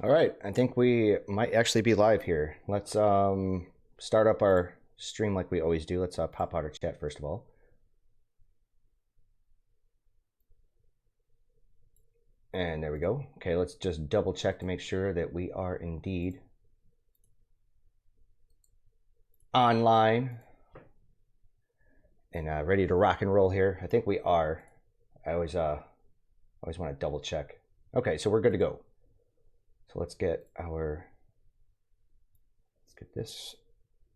All right, I think we might actually be live here. Let's start up our stream like we always do. Let's pop out our chat first of all. And there we go. Okay, let's just double check to make sure that we are indeed online and ready to rock and roll here. I think we are. I always want to double check. Okay, so we're good to go. So let's get this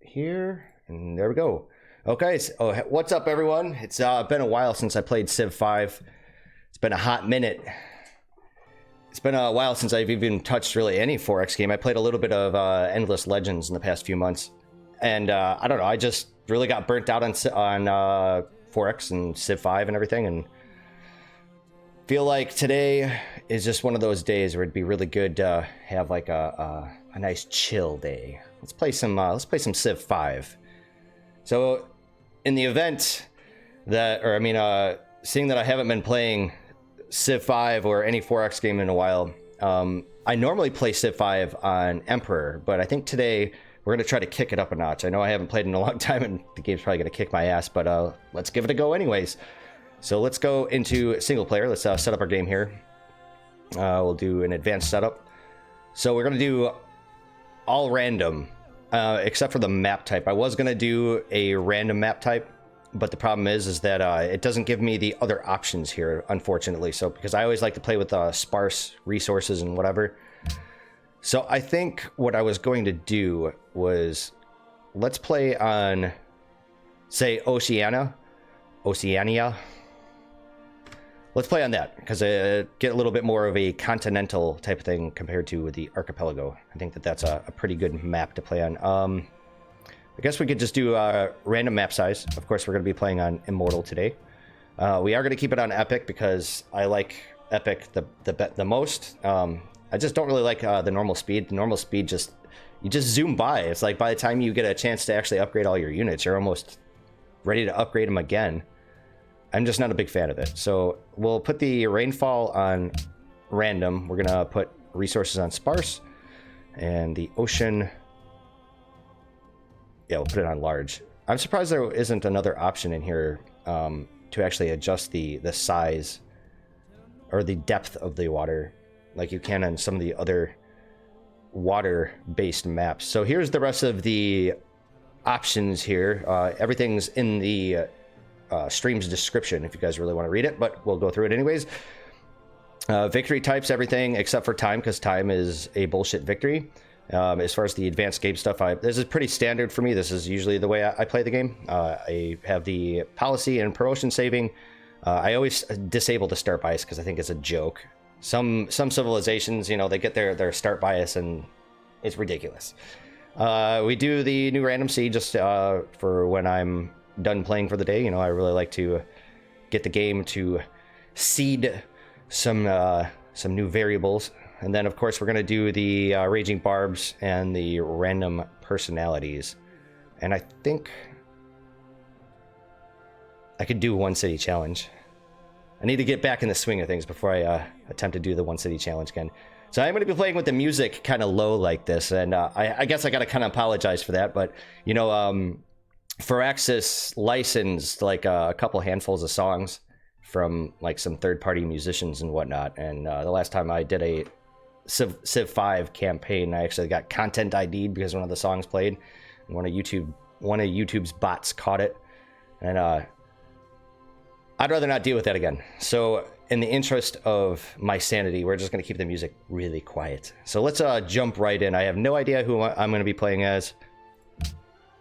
here, and there we go. Okay, so what's up, everyone? It's been a while since I played Civ 5. It's been a hot minute. It's been a while since I've even touched really any 4X game. I played a little bit of Endless Legends in the past few months, and I don't know. I just really got burnt out on 4X and Civ 5 and everything, and feel like today is just one of those days where it'd be really good to have like a nice chill day. Let's play some Civ 5. So in the event that, seeing that I haven't been playing Civ 5 or any 4X game in a while, I normally play Civ 5 on Emperor, but I think today we're going to try to kick it up a notch. I know I haven't played in a long time and the game's probably going to kick my ass, but let's give it a go anyways. So let's go into single player. Let's set up our game here. We'll do an advanced setup. So we're going to do all random, except for the map type. I was going to do a random map type, but the problem is that it doesn't give me the other options here, unfortunately. So because I always like to play with sparse resources and whatever. So I think what I was going to do was let's play on, say, Oceania. Let's play on that, because I get a little bit more of a continental type of thing compared to the archipelago. I think that that's a pretty good map to play on. I guess we could just do a random map size. Of course, we're going to be playing on Immortal today. We are going to keep it on Epic because I like Epic the most. I just don't really like the normal speed. The normal speed you just zoom by. It's like by the time you get a chance to actually upgrade all your units, you're almost ready to upgrade them again. I'm just not a big fan of it. So we'll put the Rainfall on random. We're going to put resources on sparse. And the ocean, yeah, we'll put it on large. I'm surprised there isn't another option in here to actually adjust the size or the depth of the water like you can on some of the other water-based maps. So here's the rest of the options here. Everything's in the stream's description if you guys really want to read it, but we'll go through it anyways. Victory types, everything except for time, because time is a bullshit victory. As far as the advanced game stuff, this is pretty standard for me. This is usually the way I play the game. I have the policy and promotion saving. I always disable the start bias because I think it's a joke. Some civilizations, you know, they get their start bias and it's ridiculous. We do the new random seed just for when I'm done playing for the day. You know, I really like to get the game to seed some new variables. And then, of course, we're going to do the Raging Barbs and the random personalities. And I think I could do one city challenge. I need to get back in the swing of things before I attempt to do the one city challenge again. So I'm going to be playing with the music kind of low like this. And I guess I got to kind of apologize for that. But, you know, Firaxis licensed like a couple handfuls of songs from like some third-party musicians and whatnot. And the last time I did a Civ 5 campaign, I actually got content ID'd because one of the songs played, and one of YouTube's bots caught it, and I'd rather not deal with that again. So in the interest of my sanity, we're just going to keep the music really quiet. So let's jump right in. I have no idea who I'm going to be playing as.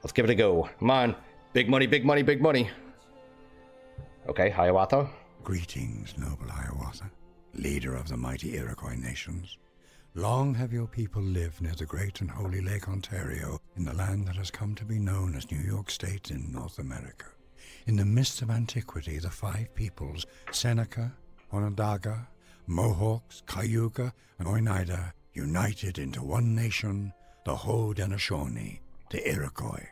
Let's give it a go. Come on, big money, big money, big money. Okay, Hiawatha. Greetings, noble Hiawatha, leader of the mighty Iroquois nations. Long have your people lived near the great and holy Lake Ontario, in the land that has come to be known as New York State in North America. In the midst of antiquity, the five peoples, Seneca, Onondaga, Mohawks, Cayuga, and Oneida, united into one nation, the Haudenosaunee, the Iroquois.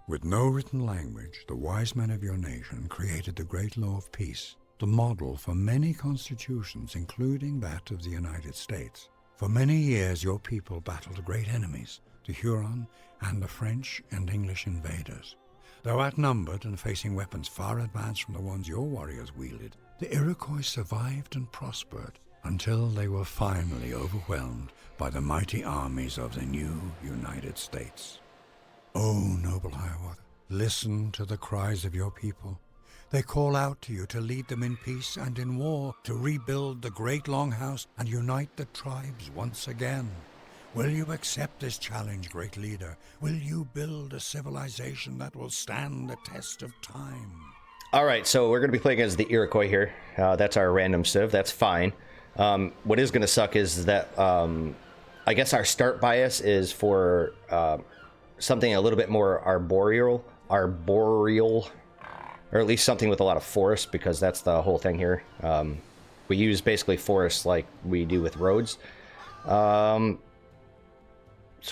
With no written language, the wise men of your nation created the Great Law of Peace, the model for many constitutions, including that of the United States. For many years your people battled great enemies, the Huron and the French and English invaders. Though outnumbered and facing weapons far advanced from the ones your warriors wielded, the Iroquois survived and prospered until they were finally overwhelmed by the mighty armies of the new United States. Oh, noble Hiawatha, listen to the cries of your people. They call out to you to lead them in peace and in war, to rebuild the great longhouse and unite the tribes once again. Will you accept this challenge, great leader? Will you build a civilization that will stand the test of time? All right, so we're going to be playing as the Iroquois here. That's our random civ. That's fine. What is going to suck is that I guess our start bias is for something a little bit more arboreal, or at least something with a lot of forest, because that's the whole thing here. We use basically forests like we do with roads. So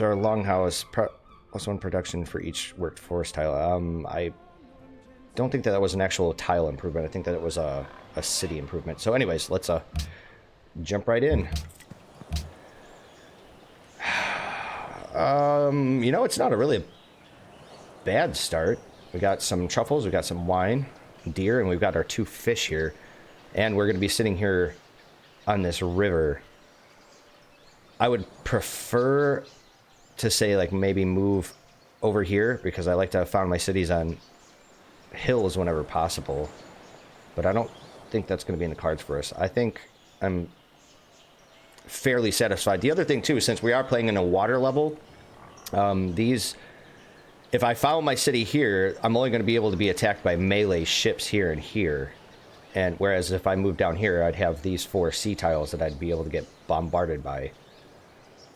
our longhouse plus 1 production for each worked forest tile. I don't think that was an actual tile improvement. I think that it was a city improvement. So anyways, let's jump right in. You know, it's not a really bad start. We got some truffles, we got some wine, deer, and we've got our 2 fish here. And we're going to be sitting here on this river. I would prefer to say, like, maybe move over here, because I like to have found my cities on hills whenever possible. But I don't think that's going to be in the cards for us. I think I'm fairly satisfied. The other thing, too, since we are playing in a water level, if I follow my city here, I'm only going to be able to be attacked by melee ships here and here. And whereas if I move down here, I'd have these 4 sea tiles that I'd be able to get bombarded by.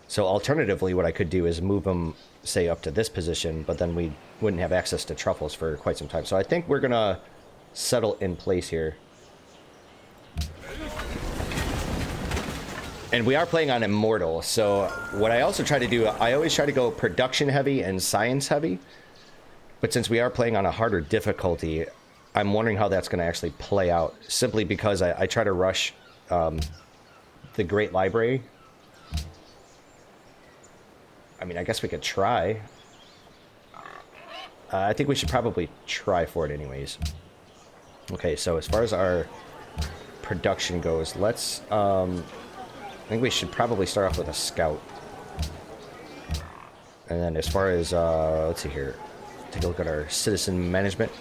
So alternatively, what I could do is move them, say, up to this position, but then we wouldn't have access to truffles for quite some time. So I think we're going to settle in place here. And we are playing on Immortal, so what I also try to do, I always try to go production heavy and science heavy. But since we are playing on a harder difficulty, I'm wondering how that's going to actually play out. Simply because I try to rush the Great Library. I mean, I guess we could try. I think we should probably try for it anyways. Okay, so as far as our production goes, let's... I think we should probably start off with a scout. And then as far as, let's see here. Take a look at our citizen management.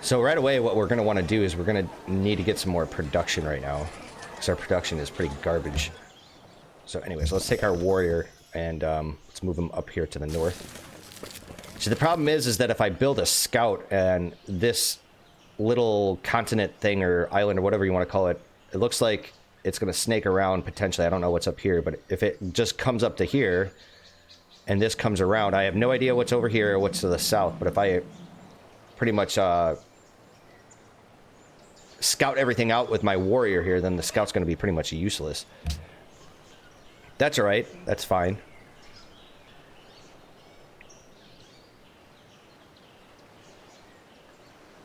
So right away, what we're going to want to do is we're going to need to get some more production right now. Because our production is pretty garbage. So anyways, let's take our warrior and let's move him up here to the north. So the problem is that if I build a scout and this little continent thing or island or whatever you want to call it, it looks like it's going to snake around potentially. I don't know what's up here, but if it just comes up to here and this comes around, I have no idea what's over here or what's to the south. But if I pretty much scout everything out with my warrior here, then the scout's going to be pretty much useless. That's all right. That's fine.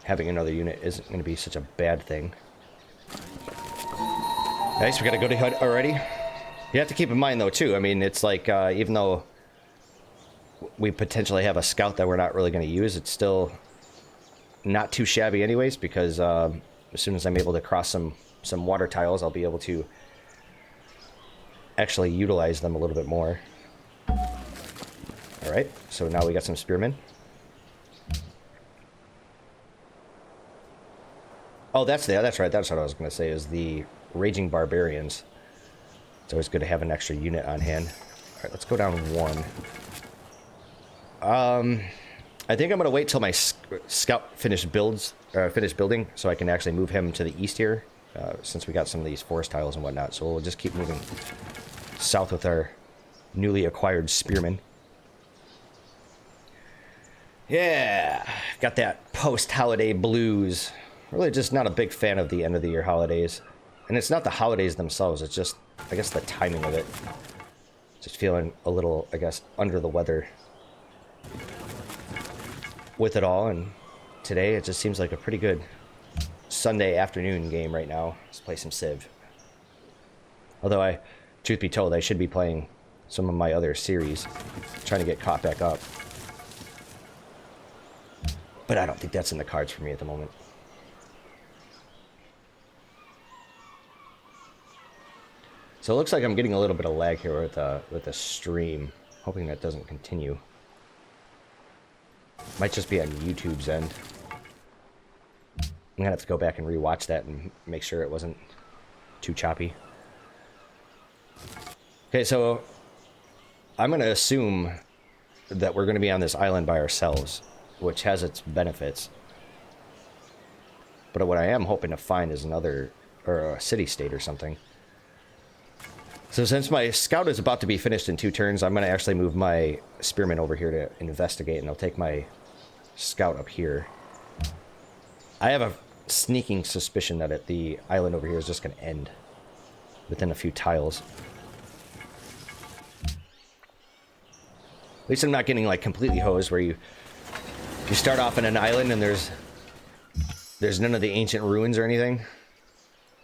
Having another unit isn't going to be such a bad thing. Nice, we got to go to HUD already. You have to keep in mind, though, too. I mean, it's like, even though we potentially have a scout that we're not really going to use, it's still not too shabby anyways, because as soon as I'm able to cross some water tiles, I'll be able to actually utilize them a little bit more. All right, so now we got some spearmen. Oh, that's right. That's what I was going to say, is the Raging Barbarians. It's always good to have an extra unit on hand. All right, let's go down 1. I think I'm going to wait till my scout finished building, so I can actually move him to the east here, since we got some of these forest tiles and whatnot. So we'll just keep moving south with our newly acquired spearmen. Yeah, got that post-holiday blues. Really just not a big fan of the end of the year holidays. And it's not the holidays themselves, it's just, I guess, the timing of it. Just feeling a little, I guess, under the weather with it all. And today it just seems like a pretty good Sunday afternoon game right now. Let's play some Civ. Although truth be told, I should be playing some of my other series, trying to get caught back up. But I don't think that's in the cards for me at the moment. So it looks like I'm getting a little bit of lag here with the stream. Hoping that doesn't continue. Might just be on YouTube's end. I'm gonna have to go back and rewatch that and make sure it wasn't too choppy. Okay, so I'm gonna assume that we're gonna be on this island by ourselves, which has its benefits. But what I am hoping to find is another, or a city-state or something. So since my scout is about to be finished in 2 turns, I'm going to actually move my spearman over here to investigate, and I'll take my scout up here. I have a sneaking suspicion that the island over here is just going to end within a few tiles. At least I'm not getting like completely hosed where you start off in an island and there's none of the ancient ruins or anything.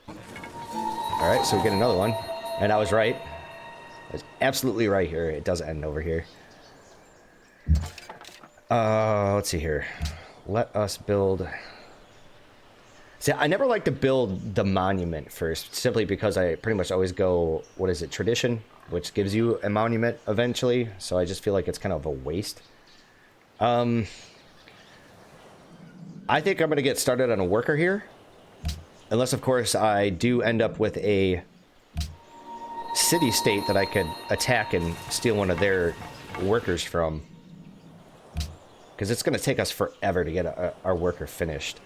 Alright, so we get another one. And I was right. I was absolutely right here. It does end over here. Let's see here. Let us build... See, I never like to build the monument first, simply because I pretty much always go, what is it, tradition, which gives you a monument eventually. So I just feel like it's kind of a waste. I think I'm going to get started on a worker here. Unless, of course, I do end up with a city-state that I could attack and steal one of their workers from. Because it's going to take us forever to get our worker finished.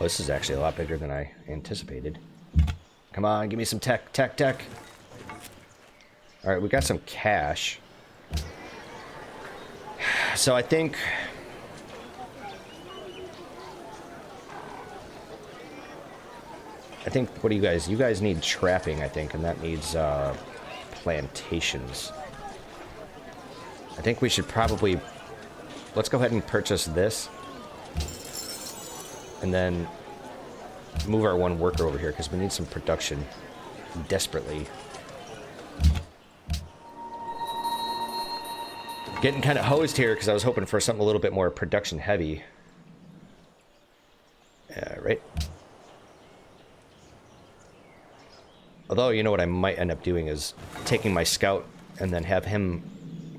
Oh, this is actually a lot bigger than I anticipated. Come on, give me some tech. Alright, we got some cash. So I think... what do you guys need trapping, I think, and that needs plantations. I think we should probably, let's go ahead and purchase this and then move our one worker over here because we need some production desperately. Getting kind of hosed here because I was hoping for something a little bit more production heavy. Right. Although, you know what I might end up doing is taking my scout and then have him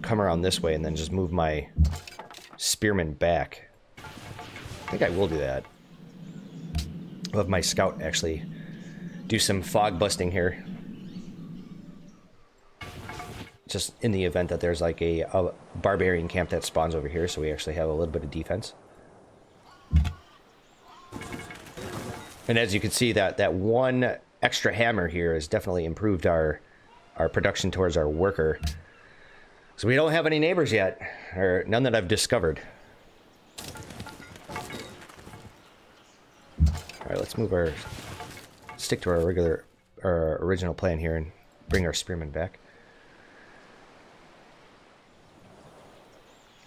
come around this way and then just move my spearman back. I think I will do that. I'll have my scout actually do some fog busting here. Just in the event that there's like a barbarian camp that spawns over here, so we actually have a little bit of defense. And as you can see, that one extra hammer here has definitely improved our production towards our worker. So we don't have any neighbors yet, or none that I've discovered. Alright, let's stick to our original plan here and bring our spearmen back.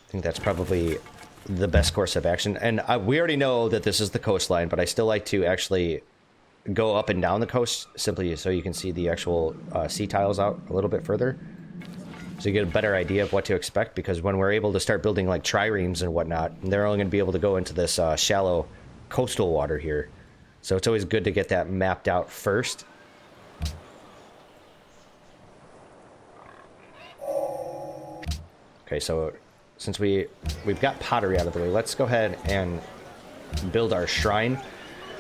I think that's probably the best course of action. And we already know that this is the coastline, but I still like to actually go up and down the coast simply so you can see the actual sea tiles out a little bit further. So you get a better idea of what to expect, because when we're able to start building like triremes and whatnot, they're only going to be able to go into this shallow coastal water here. So it's always good to get that mapped out first. Okay, so since we've got pottery out of the way, let's go ahead and build our shrine.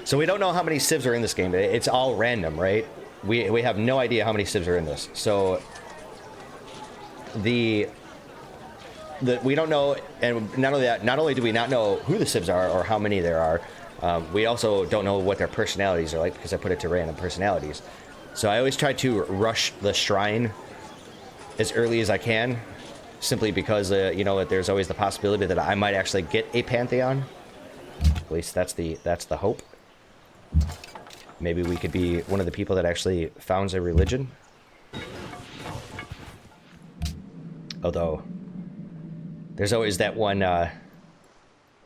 So we don't know how many civs are in this game. It's all random, right? We have no idea how many civs are in this. So we don't know, and not only that, not only do we not know who the civs are or how many there are, we also don't know what their personalities are like, because I put it to random personalities. So I always try to rush the shrine as early as I can, simply because you know, there's always the possibility that I might actually get a pantheon. At least that's the hope. Maybe we could be one of the people that actually founds a religion. Although there's always that one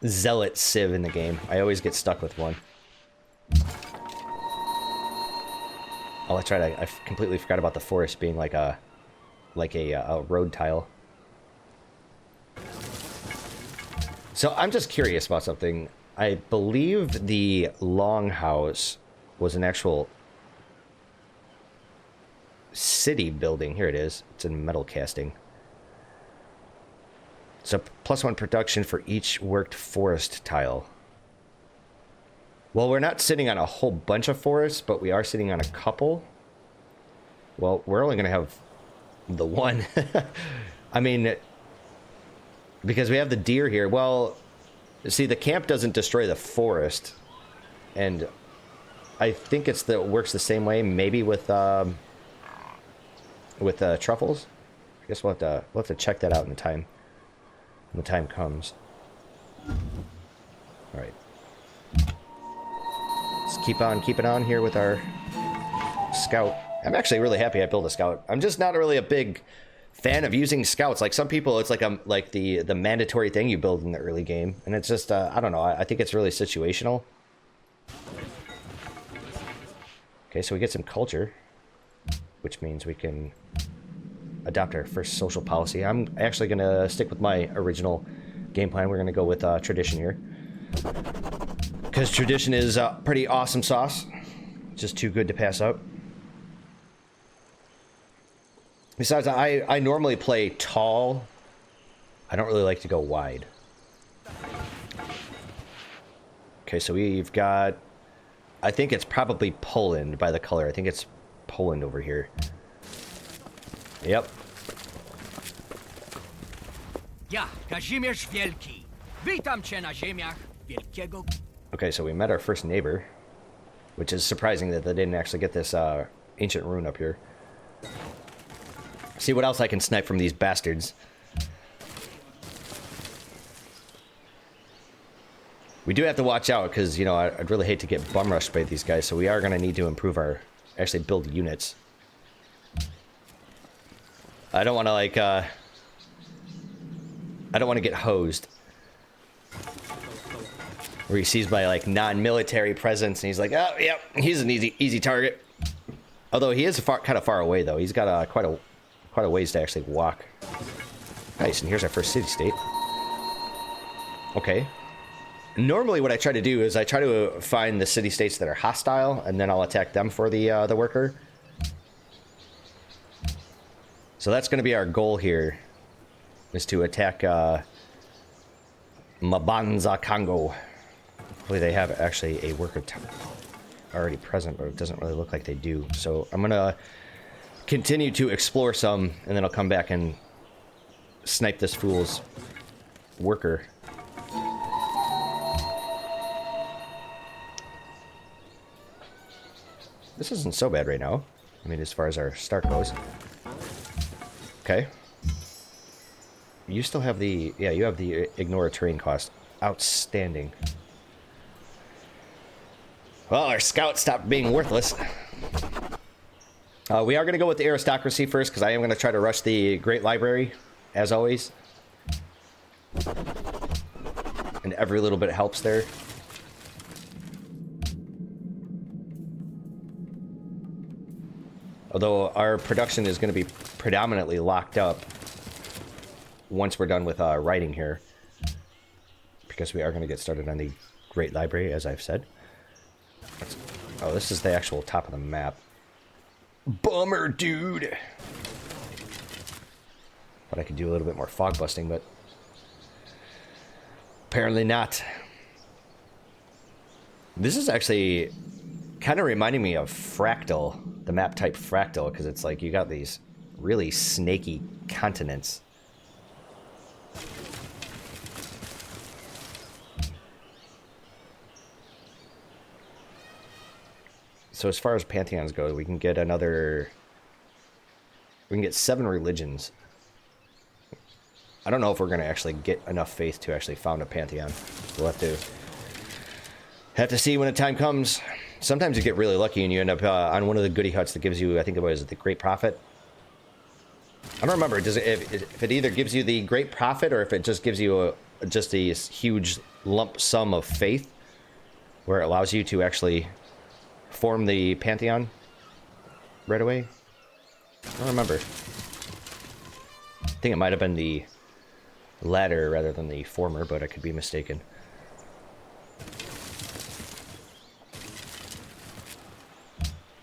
zealot civ in the game. I always get stuck with one. Oh, that's right. I completely forgot about the forest being like a road tile. So I'm just curious about something. I believe the longhouse was an actual city building. Here it is. It's in metal casting. So +1 production for each worked forest tile. Well, we're not sitting on a whole bunch of forests, but we are sitting on a couple. Well, we're only going to have the one. I mean, because we have the deer here. Well, see, the camp doesn't destroy the forest. And I think it works the same way, maybe with truffles. I guess we'll have to check that out in time. When the time comes. All right. Let's keep on keeping on here with our scout. I'm actually really happy I built a scout. I'm just not really a big fan of using scouts. Like some people, it's like the mandatory thing you build in the early game, and it's just I don't know. I think it's really situational. Okay, so we get some culture, which means we can adopt our first social policy. I'm actually going to stick with my original game plan. We're going to go with tradition here. Because tradition is pretty awesome sauce. Just too good to pass up. Besides, I normally play tall. I don't really like to go wide. Okay, so we've got... I think it's probably Poland by the color. I think it's Poland over here. Yep. Ja, Kazimierz Wielki. Witam cię na ziemiach wielkiego. Okay, so we met our first neighbor, which is surprising that they didn't actually get this ancient rune up here. See what else I can snipe from these bastards. We do have to watch out because, you know, I'd really hate to get bum rushed by these guys, so we are going to need to improve our... actually build units. I don't want to, like, I don't want to get hosed. Where he sees my, like, non-military presence, and he's like, oh, yep, he's an easy target. Although he is kind of far away, though. He's got quite a ways to actually walk. Nice, and here's our first city-state. Okay. Normally what I try to do is I try to find the city-states that are hostile, and then I'll attack them for the worker. So that's going to be our goal here, is to attack Mabanza Congo. Hopefully they have actually a worker already present, but it doesn't really look like they do. So I'm going to continue to explore some, and then I'll come back and snipe this fool's worker. This isn't so bad right now. I mean, as far as our start goes. Okay. You still have the... yeah, you have the ignore terrain cost. Outstanding. Well, our scout stopped being worthless. We are going to go with the aristocracy first, because I am going to try to rush the Great Library, as always. And every little bit helps there. Although our production is going to be predominantly locked up once we're done with writing here. Because we are going to get started on the Great Library, as I've said. Oh, this is the actual top of the map. Bummer, dude! Thought I could do a little bit more fog busting, but apparently not. This is actually kind of reminding me of Fractal, the map type Fractal, because it's like you got these really snaky continents. So as far as pantheons go, we can get another... we can get 7 religions. I don't know if we're going to actually get enough faith to actually found a pantheon. We'll have to see when the time comes. Sometimes you get really lucky and you end up on one of the goody huts that gives you, I think it was the Great Prophet. I don't remember. Does it, if it either gives you the Great Prophet or if it just gives you just a huge lump sum of faith. where it allows you to actually form the Pantheon right away. I don't remember. I think it might have been the latter rather than the former, but I could be mistaken.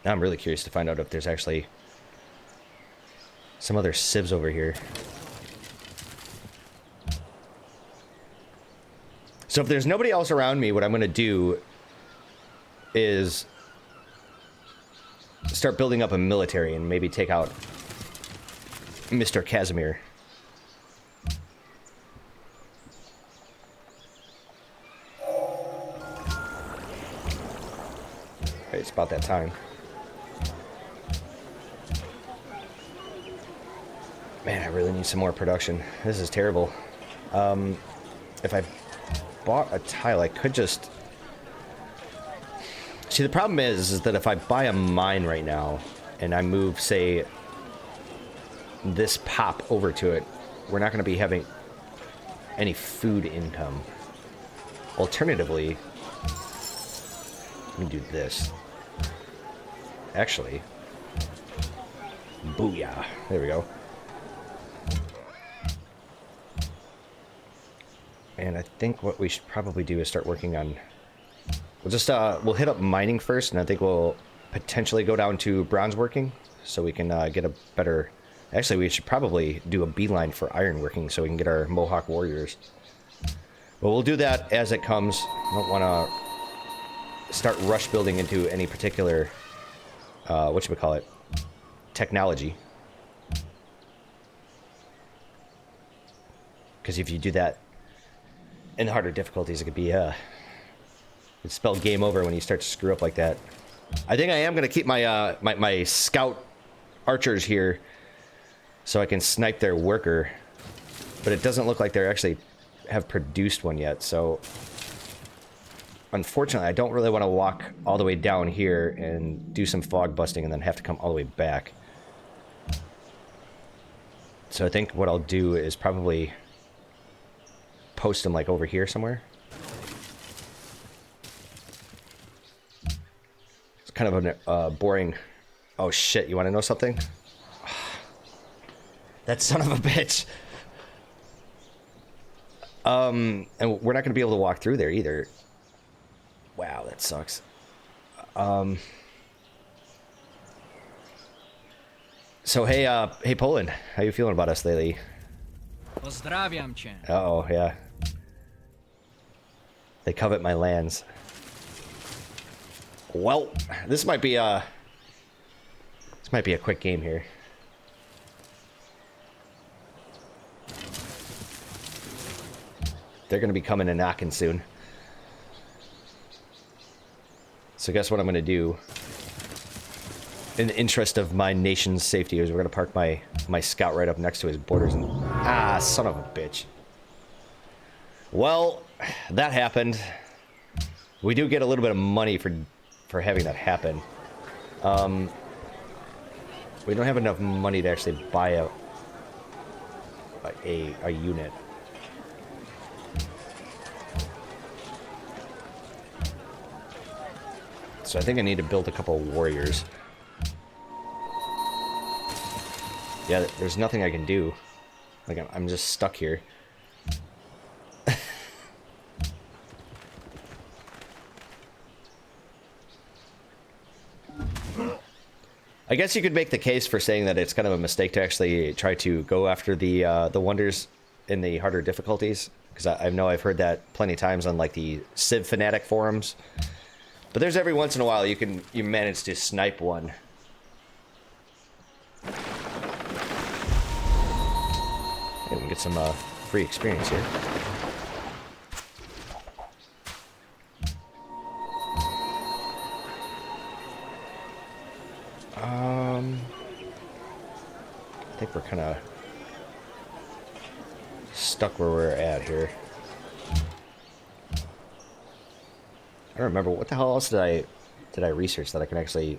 Now I'm really curious to find out if there's actually some other civs over here. So if there's nobody else around me, what I'm going to do is start building up a military and maybe take out Mr. Casimir. Okay, it's about that time. Man, I really need some more production. This is terrible. If I bought a tile, I could just... See, the problem is that if I buy a mine right now, and I move, say, this pop over to it, we're not going to be having any food income. Alternatively, let me do this. Actually, booyah. There we go. And I think what we should probably do is start working on... We'll hit up mining first, and I think we'll potentially go down to bronze working, so we can get a better... Actually, we should probably do a beeline for iron working, so we can get our Mohawk warriors. But we'll do that as it comes. I don't want to start rush building into any particular... whatchamacallit? Technology. Because if you do that in the harder difficulties, it could be... It'd spell game over when you start to screw up like that. I think I am going to keep my, my scout archers here so I can snipe their worker. But it doesn't look like they actually have produced one yet, so... Unfortunately, I don't really want to walk all the way down here and do some fog busting and then have to come all the way back. So I think what I'll do is probably post them like over here somewhere. Kind of a boring... Oh shit, you want to know something? That son of a bitch! And we're not going to be able to walk through there either. Wow, that sucks. So hey Poland, how you feeling about us lately? Pozdrawiam cię. Uh-oh, yeah. They covet my lands. Well, this might be a quick game here. They're going to be coming and knocking soon. So guess what I'm going to do? In the interest of my nation's safety, is we're going to park my scout right up next to his borders and... Ah, son of a bitch. Well, that happened. We do get a little bit of money for having that happen. We don't have enough money to actually buy a unit. So I think I need to build a couple of warriors. Yeah, there's nothing I can do. Like, I'm just stuck here. I guess you could make the case for saying that it's kind of a mistake to actually try to go after the wonders in the harder difficulties, because I know I've heard that plenty of times on like the Civ fanatic forums. But there's every once in a while you manage to snipe one. Hey, we can get some free experience here. I think we're kind of stuck where we're at here. I don't remember what the hell else did I research that I can actually...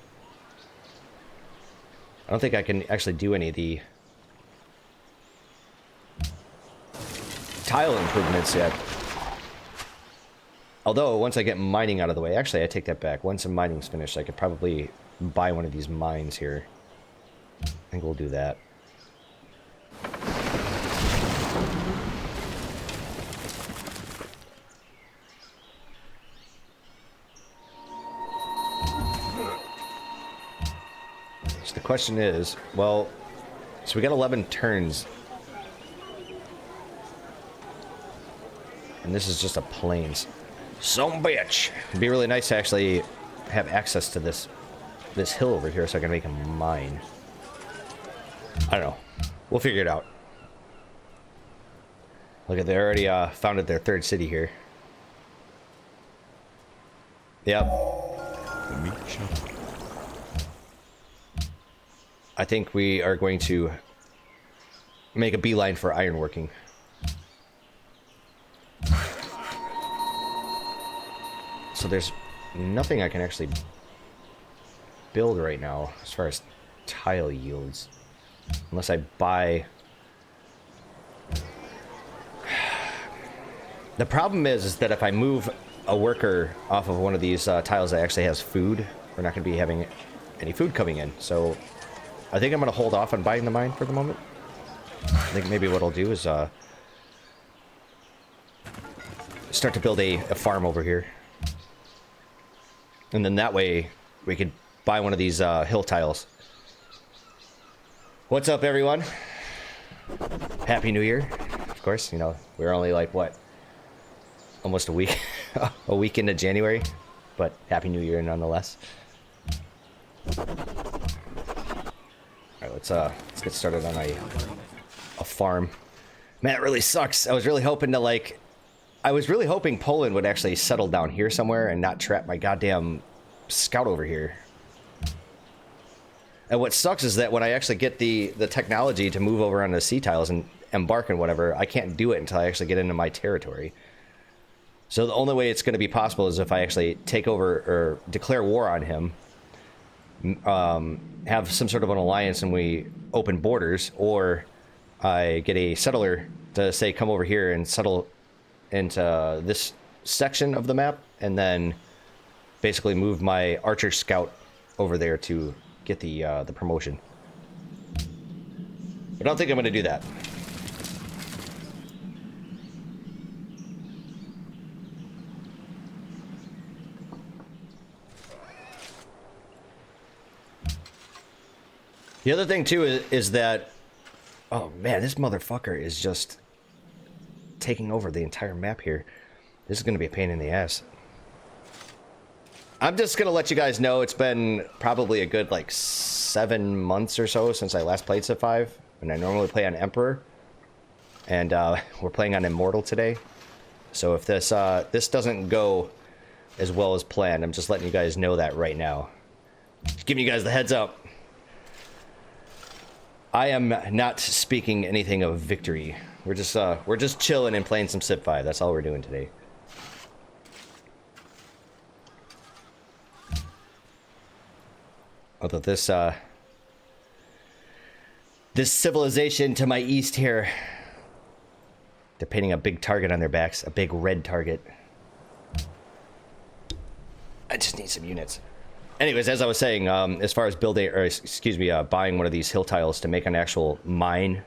I don't think I can actually do any of the tile improvements yet. Although, once I get mining out of the way... Actually, I take that back. Once the mining's finished, I could probably buy one of these mines here. I think we'll do that. So the question is, well, so we got 11 turns. And this is just a plains. Some bitch. It'd be really nice to actually have access to this hill over here so I can make a mine. I don't know. We'll figure it out. Look at, they already founded their third city here. Yep. The meat shop. I think we are going to make a beeline for ironworking. So there's nothing I can actually build right now as far as tile yields. Unless I buy... The problem is that if I move a worker off of one of these tiles that actually has food, we're not going to be having any food coming in. So I think I'm going to hold off on buying the mine for the moment. I think maybe what I'll do is start to build a farm over here. And then that way we could buy one of these hill tiles. What's up, everyone? Happy New Year. Of course, you know, we're only like, what? Almost a week. A week into January. But Happy New Year nonetheless. Alright, let's get started on a farm. Man, it really sucks. I was really hoping to, like... I was really hoping Poland would actually settle down here somewhere and not trap my goddamn scout over here. And what sucks is that when I actually get the technology to move over on the sea tiles and embark and whatever, I can't do it until I actually get into my territory. So the only way it's going to be possible is if I actually take over or declare war on him, have some sort of an alliance and we open borders, or I get a settler to say, come over here and settle into this section of the map, and then basically move my archer scout over there to get the promotion. I don't think I'm going to do that. The other thing too is that, oh man, this motherfucker is just taking over the entire map here. This is going to be a pain in the ass. I'm just going to let you guys know it's been probably a good like 7 months or so since I last played Civ 5, and I normally play on Emperor, and we're playing on Immortal today. So if this doesn't go as well as planned, I'm just letting you guys know that right now. Just giving you guys the heads up. I am not speaking anything of victory. We're just chilling and playing some Civ 5. That's all we're doing today. Although this civilization to my east here, they're painting a big target on their backs, a big red target. I just need some units. Anyways, as I was saying, as far as building, or excuse me, buying one of these hill tiles to make an actual mine,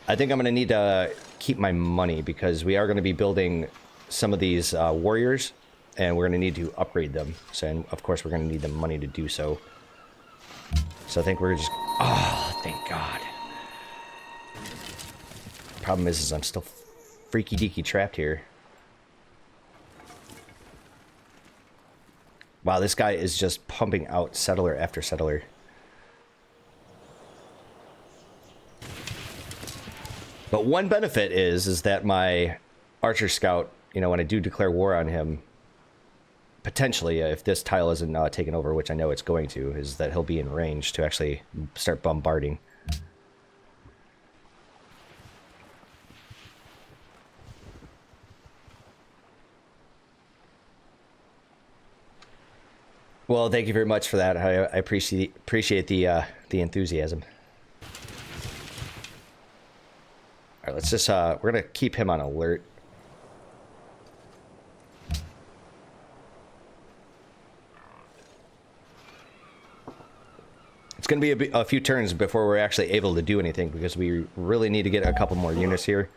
I think I'm going to need to keep my money because we are going to be building some of these warriors, and we're going to need to upgrade them. So, and of course, we're going to need the money to do so. So I think we're just... Oh, thank God. Problem is I'm still freaky deaky trapped here. Wow, this guy is just pumping out settler after settler. But one benefit is that my archer scout, you know, when I do declare war on him, potentially, if this tile isn't taken over, which I know it's going to, is that he'll be in range to actually start bombarding. Well, thank you very much for that. I appreciate the enthusiasm. All right, let's just we're gonna keep him on alert. It's going to be a few turns before we're actually able to do anything, because we really need to get a couple more units here.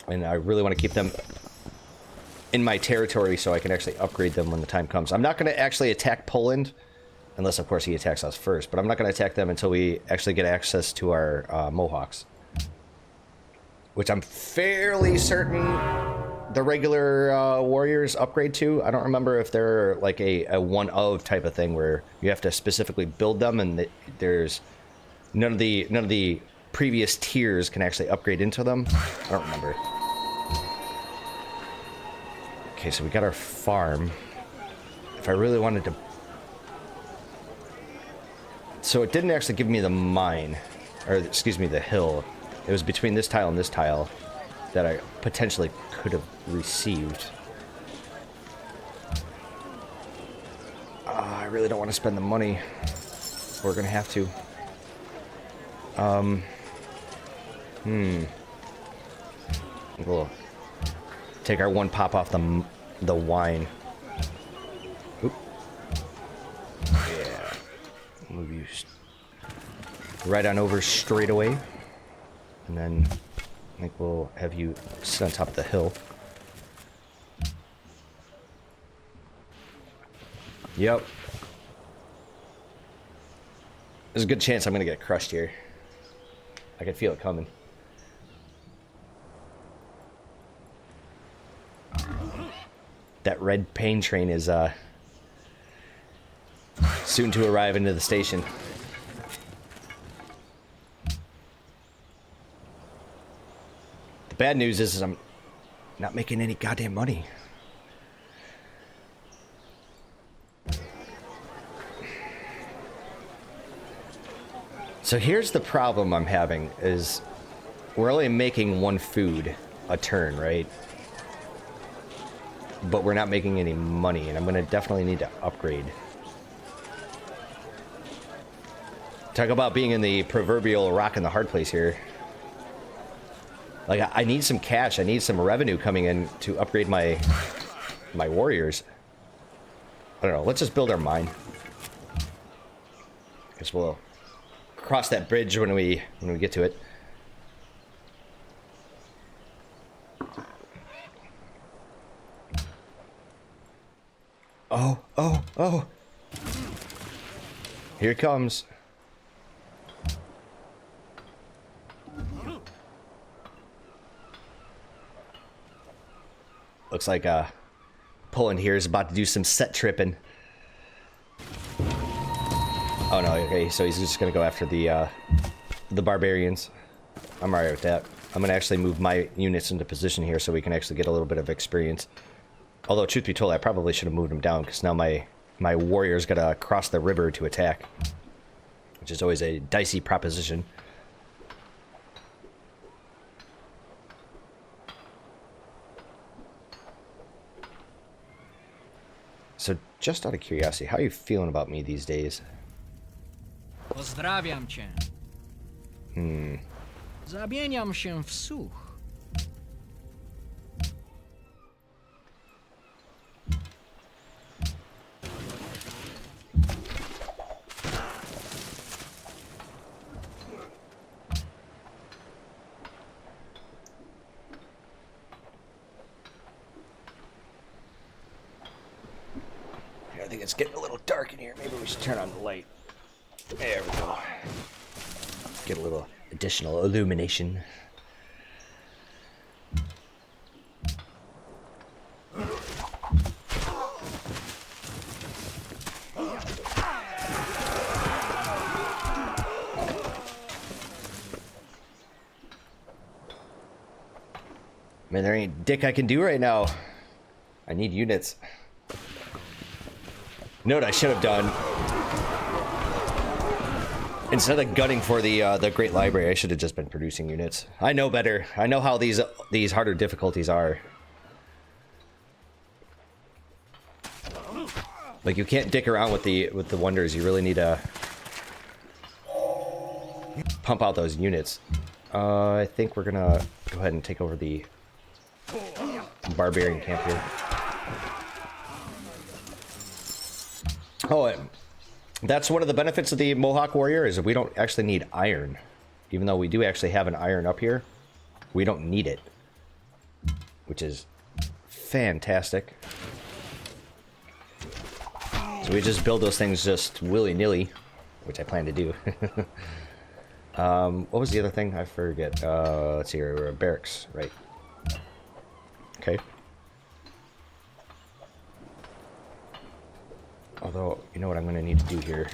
And I really want to keep them in my territory so I can actually upgrade them when the time comes. I'm not going to actually attack Poland, unless, of course, he attacks us first. But I'm not going to attack them until we actually get access to our Mohawks. Which I'm fairly certain the regular warriors upgrade to. I don't remember if they're like a one-of type of thing where you have to specifically build them, and there's none of the previous tiers can actually upgrade into them. I don't remember. Okay, so we got our farm. If I really wanted to... So it didn't actually give me the mine, or excuse me, the hill. It was between this tile and this tile that I potentially could have received. I really don't want to spend the money. We're gonna have to. We'll take our one pop off the wine. Oop. Yeah. Move you right on over straight away. And then I think we'll have you sit on top of the hill. Yep. There's a good chance I'm gonna get crushed here. I can feel it coming. That red pain train is soon to arrive into the station. The bad news is I'm not making any goddamn money. So here's the problem I'm having is we're only making one food a turn, right? But we're not making any money, and I'm gonna definitely need to upgrade. Talk about being in the proverbial rock in the hard place here. Like, I need some cash, I need some revenue coming in to upgrade my warriors. I don't know, let's just build our mine. Guess we'll cross that bridge when we get to it. Oh. Here it comes. Looks like Poland here is about to do some set tripping. Oh no, okay, so he's just gonna go after the barbarians. I'm alright with that. I'm gonna actually move my units into position here so we can actually get a little bit of experience. Although, truth be told, I probably should have moved them down, because now my warrior's gotta cross the river to attack. Which is always a dicey proposition. So, just out of curiosity, how are you feeling about me these days? Pozdrawiam cię. Zamieniam się w słuch. I think it's getting a little dark in here. Maybe we should turn on the light. There we go. Get a little additional illumination. Man, there ain't dick I can do right now. I need units. You know what I should have done? Instead of gunning for the Great Library, I should have just been producing units. I know better. I know how these harder difficulties are. Like, you can't dick around with the wonders. You really need to pump out those units. I think we're gonna go ahead and take over the barbarian camp here. Oh, That's one of the benefits of the Mohawk Warrior, is that we don't actually need iron. Even though we do actually have an iron up here, we don't need it. Which is fantastic. So we just build those things just willy-nilly, which I plan to do. What was the other thing? I forget. Let's see here. Barracks, right. Okay. Although, you know what I'm going to need to do here?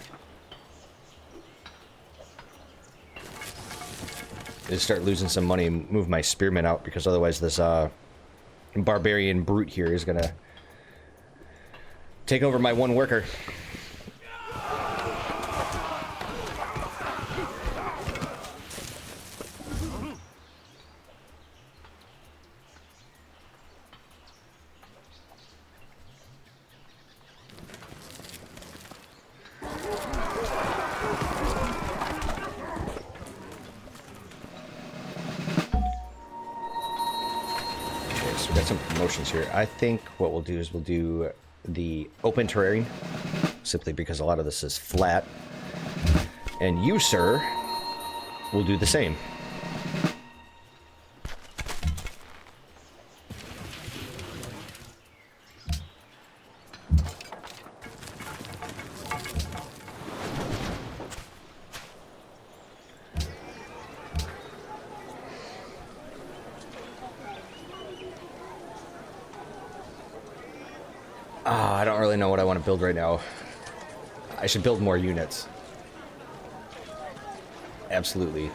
Is start losing some money and move my spearmen out, because otherwise this barbarian brute here is going to take over my one worker. Here. I think what we'll do is we'll do the open terrain, simply because a lot of this is flat. And you, sir, will do the same. I don't really know what I want to build right now. I should build more units. Absolutely.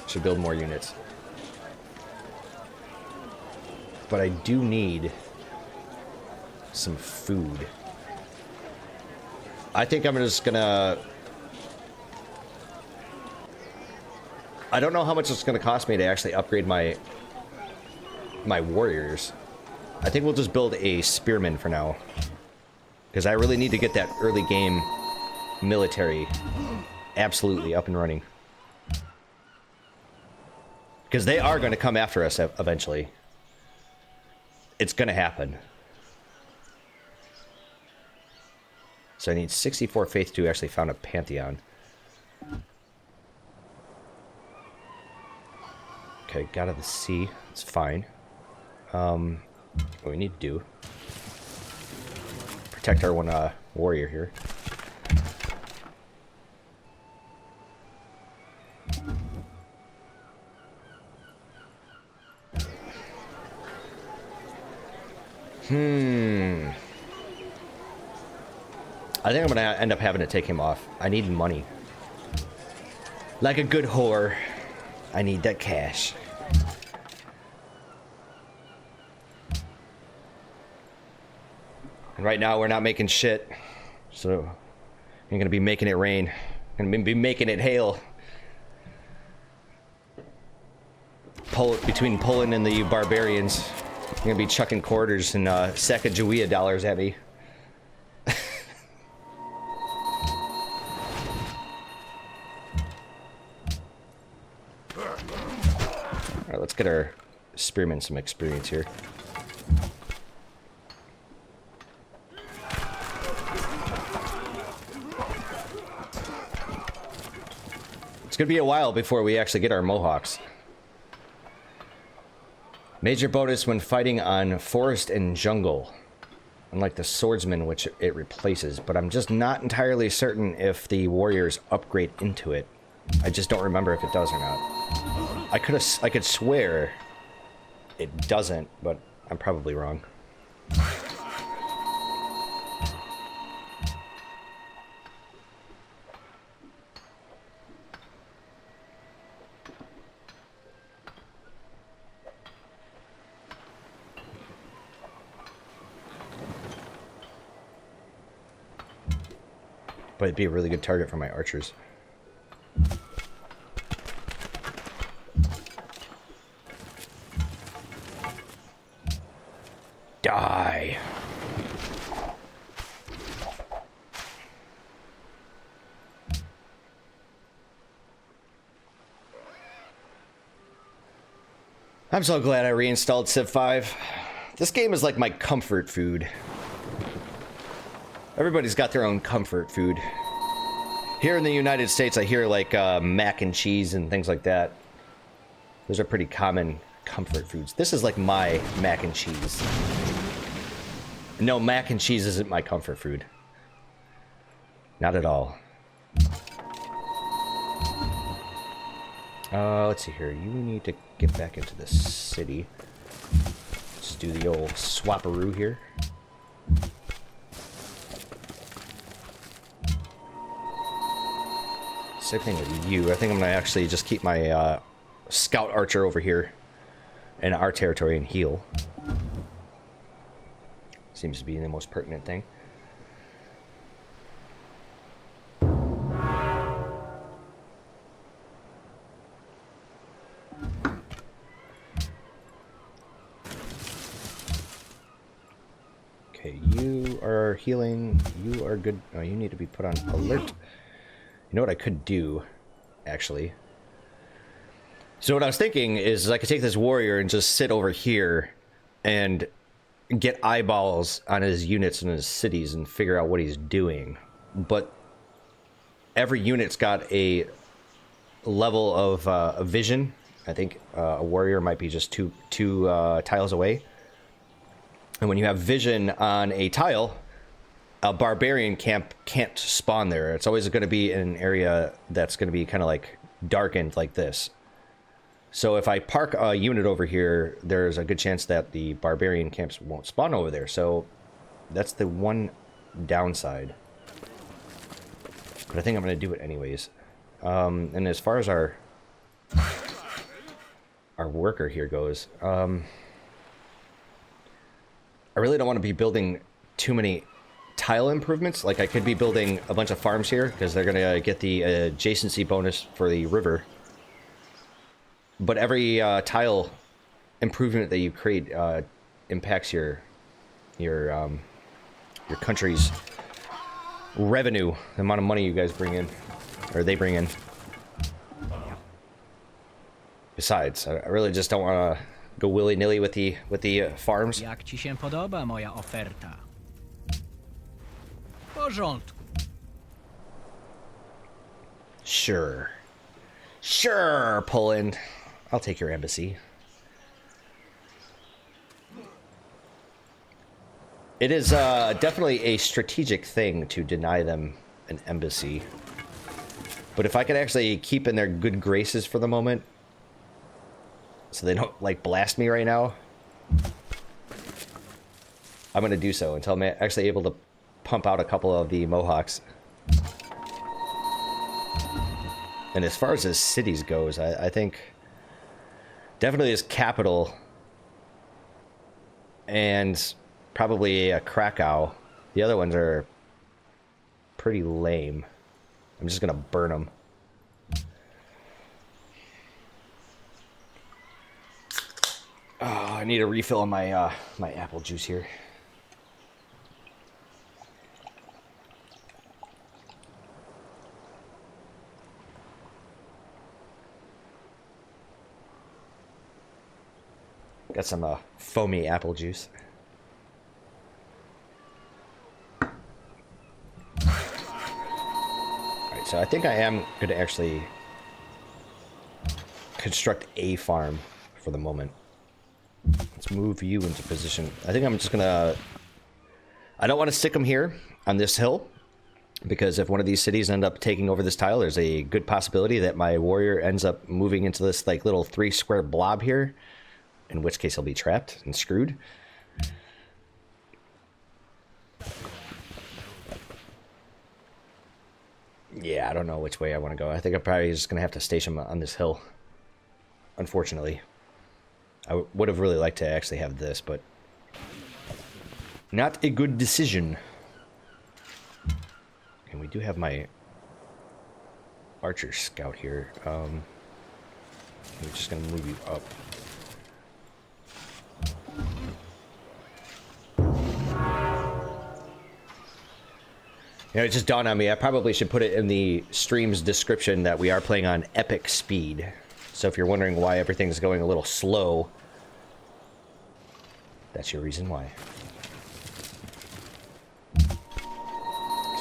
Should build more units. But I do need some food. I think I'm just gonna... I don't know how much it's gonna cost me to actually upgrade my warriors. I think we'll just build a spearman for now. Because I really need to get that early game military absolutely up and running. Because they are going to come after us eventually. It's going to happen. So I need 64 faith to actually found a pantheon. Okay, got to the sea. It's fine. What we need to do... protect our one warrior here. I think I'm gonna end up having to take him off. I need money. Like a good whore, I need that cash. And right now we're not making shit, so I'm gonna be making it rain. I'm gonna be making it hail. Between Poland and the barbarians, I'm gonna be chucking quarters and Sacagawea dollars at me. All right, let's get our spearmen some experience here. It's gonna be a while before we actually get our Mohawks. Major bonus when fighting on forest and jungle, unlike the swordsman, which it replaces, but I'm just not entirely certain if the warriors upgrade into it. I just don't remember if it does or not. I could swear it doesn't, but I'm probably wrong. But it'd be a really good target for my archers. Die. I'm so glad I reinstalled Civ 5. This game is like my comfort food. Everybody's got their own comfort food. Here in the United States, I hear like mac and cheese and things like that. Those are pretty common comfort foods. This is like my mac and cheese. No, mac and cheese isn't my comfort food. Not at all. Let's see here. You need to get back into the city. Let's do the old swapperoo here. Same thing with you. I think I'm gonna actually just keep my scout archer over here in our territory and heal. Seems to be the most pertinent thing. Okay, you are healing. You are good. Oh, you need to be put on alert. You know what I could do, actually? So what I was thinking is I could take this warrior and just sit over here and get eyeballs on his units and his cities and figure out what he's doing. But every unit's got a level of vision. I think a warrior might be just two tiles away. And when you have vision on a tile, a barbarian camp can't spawn there. It's always going to be in an area that's going to be kind of like darkened like this. So if I park a unit over here, there's a good chance that the barbarian camps won't spawn over there. So that's the one downside. But I think I'm going to do it anyways. And as far as our worker here goes, I really don't want to be building too many tile improvements. Like I could be building a bunch of farms here because they're gonna get the adjacency bonus for the river. But every tile improvement that you create impacts your country's revenue, the amount of money you guys bring in, or they bring in. Besides, I really just don't want to go willy-nilly with the farms. Jak ci się podoba moja oferta? W porządku. Sure, Poland. I'll take your embassy. It is definitely a strategic thing to deny them an embassy. But if I could actually keep in their good graces for the moment, so they don't, like, blast me right now, I'm going to do so until I'm actually able to pump out a couple of the Mohawks. And as far as his cities goes, I think definitely his capital and probably Krakow. The other ones are pretty lame. I'm just going to burn them. Oh, I need a refill on my my apple juice here. Got some foamy apple juice. Alright, so I think I am going to actually construct a farm for the moment. Let's move you into position. I think I'm just going to... I don't want to stick them here on this hill, because if one of these cities end up taking over this tile, there's a good possibility that my warrior ends up moving into this like little 3-square blob here, in which case he'll be trapped and screwed. Yeah, I don't know which way I want to go. I think I'm probably just going to have to station him on this hill, unfortunately. I would have really liked to actually have this, but not a good decision. And we do have my archer scout here. I'm just going to move you up. You know, it just dawned on me, I probably should put it in the stream's description that we are playing on epic speed. So if you're wondering why everything's going a little slow, that's your reason why.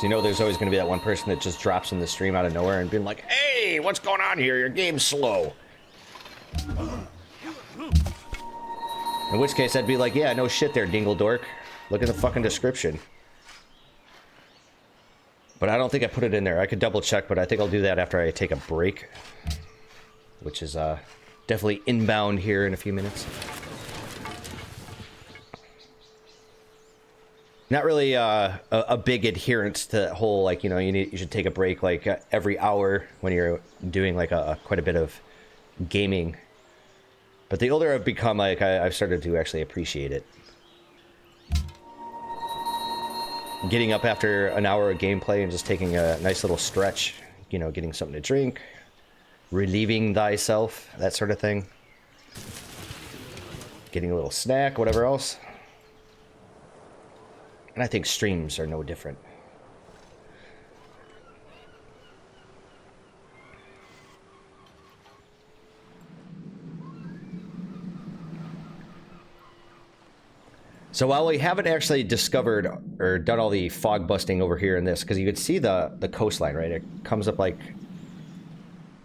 So you know there's always going to be that one person that just drops in the stream out of nowhere and being like, hey, what's going on here? Your game's slow. In which case I'd be like, yeah, no shit there, dingle dork. Look at the fucking description. But I don't think I put it in there. I could double check, but I think I'll do that after I take a break. Which is definitely inbound here in a few minutes. Not really a big adherence to that whole, like, you know, you should take a break like every hour when you're doing like quite a bit of gaming. But the older I've become, like, I've started to actually appreciate it. Getting up after an hour of gameplay and just taking a nice little stretch, you know, getting something to drink, relieving thyself, that sort of thing. Getting a little snack, whatever else. And I think streams are no different. So while we haven't actually discovered or done all the fog busting over here in this, because you could see the coastline, right? It comes up like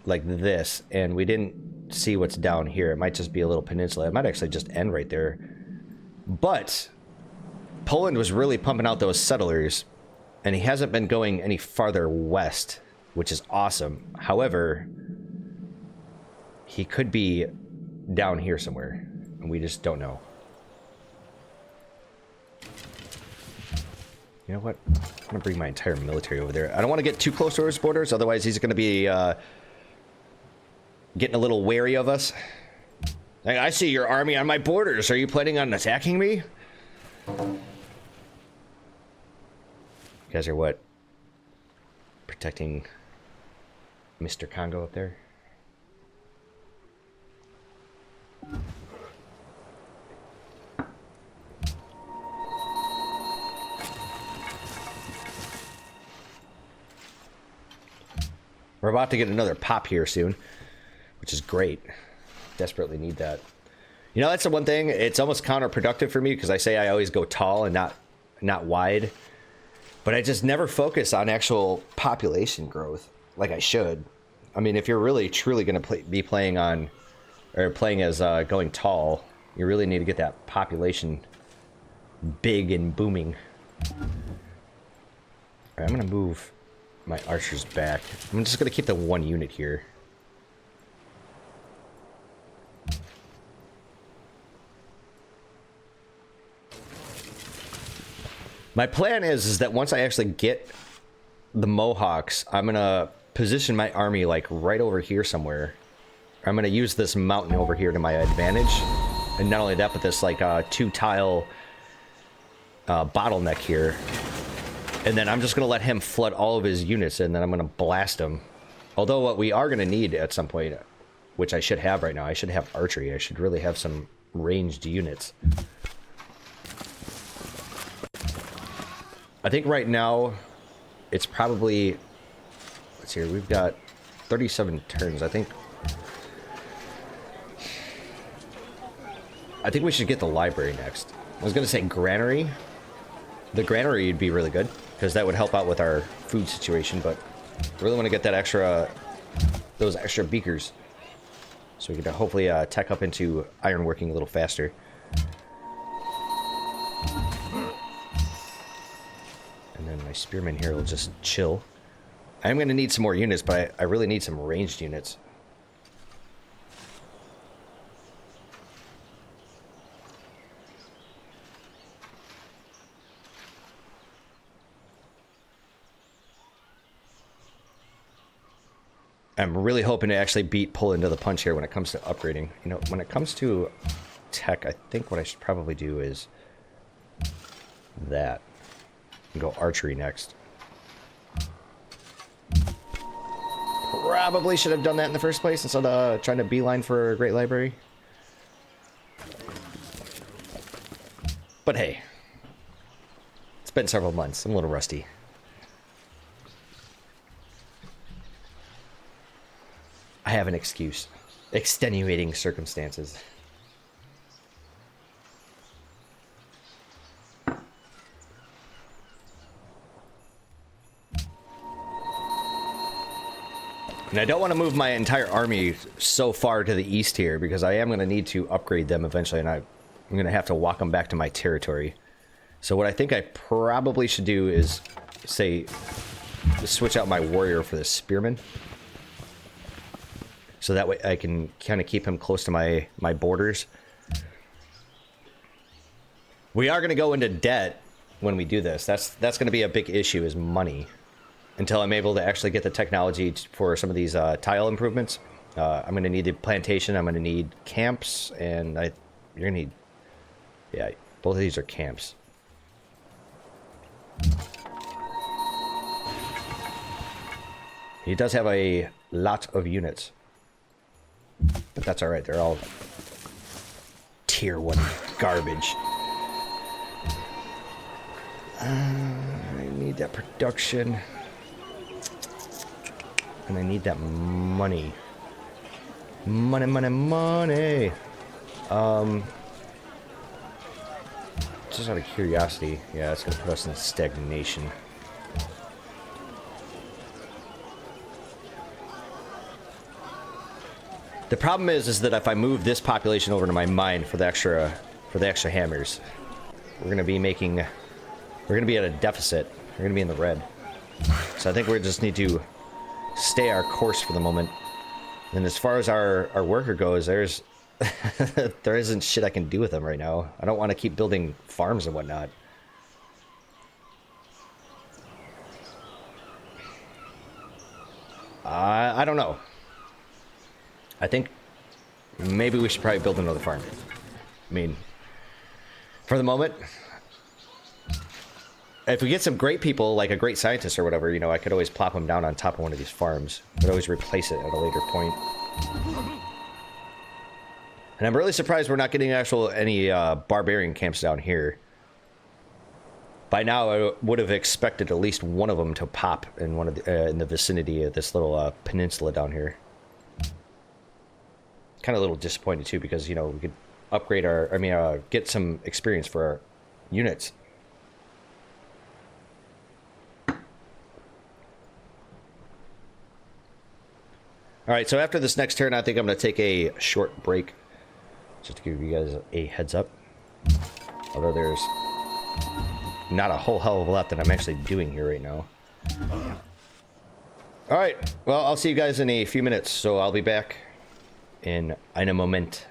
this, and we didn't see what's down here. It might just be a little peninsula. It might actually just end right there. But Poland was really pumping out those settlers, and he hasn't been going any farther west, which is awesome. However, he could be down here somewhere, and we just don't know. You know what? I'm gonna bring my entire military over there. I don't want to get too close to his borders, otherwise he's gonna be getting a little wary of us. Like, I see your army on my borders. Are you planning on attacking me? You guys are what? Protecting Mr. Congo up there? We're about to get another pop here soon, which is great. Desperately need that. You know, that's the one thing. It's almost counterproductive for me because I say I always go tall and not wide. But I just never focus on actual population growth like I should. I mean, if you're really truly going to be playing on, or playing as going tall, you really need to get that population big and booming. All right, I'm going to move my archers back. I'm just going to keep the one unit here. My plan is that once I actually get the Mohawks, I'm going to position my army like right over here somewhere. I'm going to use this mountain over here to my advantage. And not only that, but this like 2-tile bottleneck here. And then I'm just going to let him flood all of his units, and then I'm going to blast him. Although what we are going to need at some point, which I should have right now, I should have archery. I should really have some ranged units. I think right now, it's probably... Let's see here, we've got 37 turns. I think we should get the library next. I was going to say granary. The granary would be really good, because that would help out with our food situation, but I really want to get that those extra beakers, so we can hopefully tech up into ironworking a little faster. And then my spearmen here will just chill. I am going to need some more units, but I really need some ranged units. I'm really hoping to actually beat Poland to the punch here when it comes to upgrading. You know, when it comes to tech, I think what I should probably do is that. And go archery next. Probably should have done that in the first place instead of trying to beeline for a great library. But hey, it's been several months. I'm a little rusty. I have an excuse. Extenuating circumstances. And I don't want to move my entire army so far to the east here, because I am going to need to upgrade them eventually, and I'm going to have to walk them back to my territory. So what I think I probably should do is, say, switch out my warrior for the spearman. So that way I can kind of keep him close to my borders. We are going to go into debt when we do this. That's going to be a big issue, is money. Until I'm able to actually get the technology for some of these tile improvements. I'm going to need the plantation, I'm going to need camps, and you're going to need... Yeah, both of these are camps. He does have a lot of units. But that's alright, they're all tier 1 garbage. I need that production. And I need that money. Money, money, money! Just out of curiosity, yeah, it's gonna put us in stagnation. The problem is that if I move this population over to my mine for the extra hammers, we're gonna be at a deficit. We're gonna be in the red. So I think we just need to stay our course for the moment. And as far as our worker goes, there's there isn't shit I can do with them right now. I don't want to keep building farms and whatnot. I don't know. I think maybe we should probably build another farm. I mean, for the moment, if we get some great people, like a great scientist or whatever, you know, I could always plop them down on top of one of these farms. I could always replace it at a later point. And I'm really surprised we're not getting any barbarian camps down here. By now, I would have expected at least one of them to pop in one of the, in the vicinity of this little peninsula down here. Kind of a little disappointed too, because, you know, we could upgrade get some experience for our units. Alright, so after this next turn, I think I'm going to take a short break. Just to give you guys a heads up. Although there's not a whole hell of a lot that I'm actually doing here right now. Alright, well, I'll see you guys in a few minutes, so I'll be back in a moment.